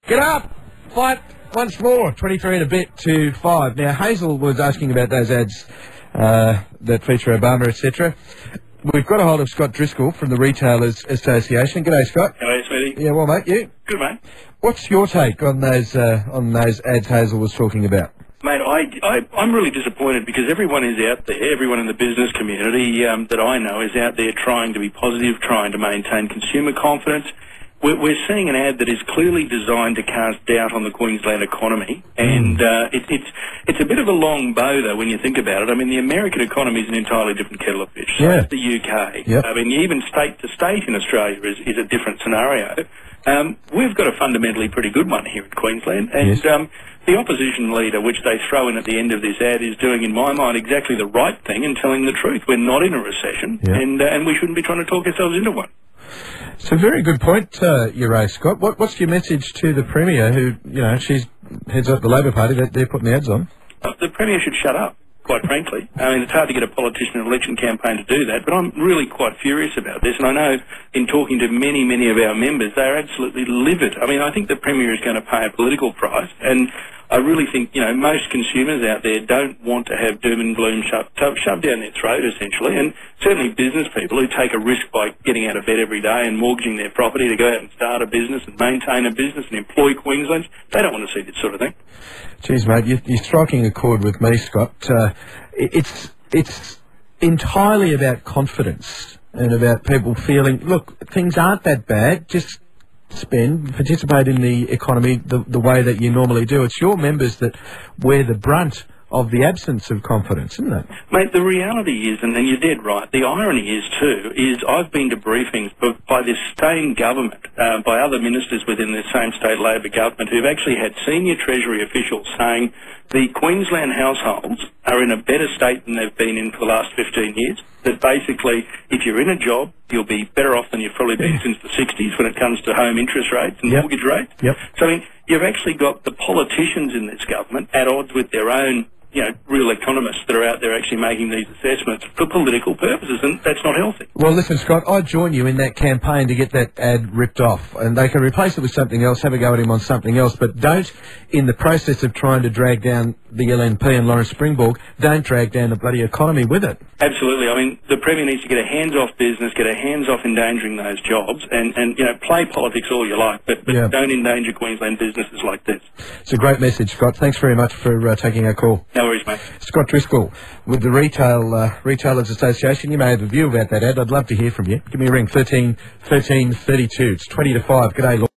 Get up! Fight once more. 23 and a bit to 5. Now, Hazel was asking about those ads that feature Obama, etc. We've got a hold of Scott Driscoll from the Retailers Association. G'day, Scott. Hello, Smitty. Yeah, well, mate, you? Good, mate. What's your take on those ads Hazel was talking about? Mate, I'm really disappointed because everyone is out there, everyone in the business community that I know is out there trying to be positive, trying to maintain consumer confidence. We're seeing an ad that is clearly designed to cast doubt on the Queensland economy, and it's a bit of a long bow, though, when you think about it. I mean, the American economy is an entirely different kettle of fish. So is the UK. Yep. I mean, even state to state in Australia is a different scenario. We've got a fundamentally pretty good one here in Queensland, and the opposition leader, which they throw in at the end of this ad, is doing, in my mind, exactly the right thing and telling the truth. We're not in a recession, and we shouldn't be trying to talk ourselves into one. It's a very good point you raised, Scott. What's your message to the Premier, who, you know, she's heads up the Labor Party that they're putting the ads on? The Premier should shut up, quite frankly. I mean, it's hard to get a politician in an election campaign to do that, but I'm really quite furious about this, and I know in talking to many of our members, they're absolutely livid. I mean, I think the Premier is going to pay a political price, and I really think, you know, most consumers out there don't want to have doom and gloom shoved down their throat, essentially, and certainly business people who take a risk by getting out of bed every day and mortgaging their property to go out and start a business and maintain a business and employ Queenslanders, they don't want to see this sort of thing. Geez, mate, you're striking a chord with me, Scott. It's entirely about confidence and about people feeling, look, things aren't that bad, just participate in the economy the way that you normally do. It's your members that wear the brunt of the absence of confidence, isn't it? Mate, the reality is, and you're dead right, the irony is too, is I've been to briefings by this same government, by other ministers within the same state Labor government who've actually had senior Treasury officials saying the Queensland households are in a better state than they've been in for the last 15 years. That basically, if you're in a job, you'll be better off than you've probably been since the 60s when it comes to home interest rates and mortgage rates. So, I mean, you've actually got the politicians in this government at odds with their own, you know, real economists that are out there actually making these assessments for political purposes, and that's not healthy. Well, listen, Scott, I'd join you in that campaign to get that ad ripped off, and they can replace it with something else, have a go at him on something else, but don't, in the process of trying to drag down the LNP and Lawrence Springborg, don't drag down the bloody economy with it. Absolutely. I mean, the Premier needs to get a hands-off business, get a hands-off endangering those jobs, and you know, play politics all you like, but don't endanger Queensland businesses like this. It's a great message, Scott. Thanks very much for taking our call. No worries, mate. Scott Driscoll with the Retailers Association. You may have a view about that ad. I'd love to hear from you. Give me a ring, 13 32. It's 20 to 5. G'day, Lord.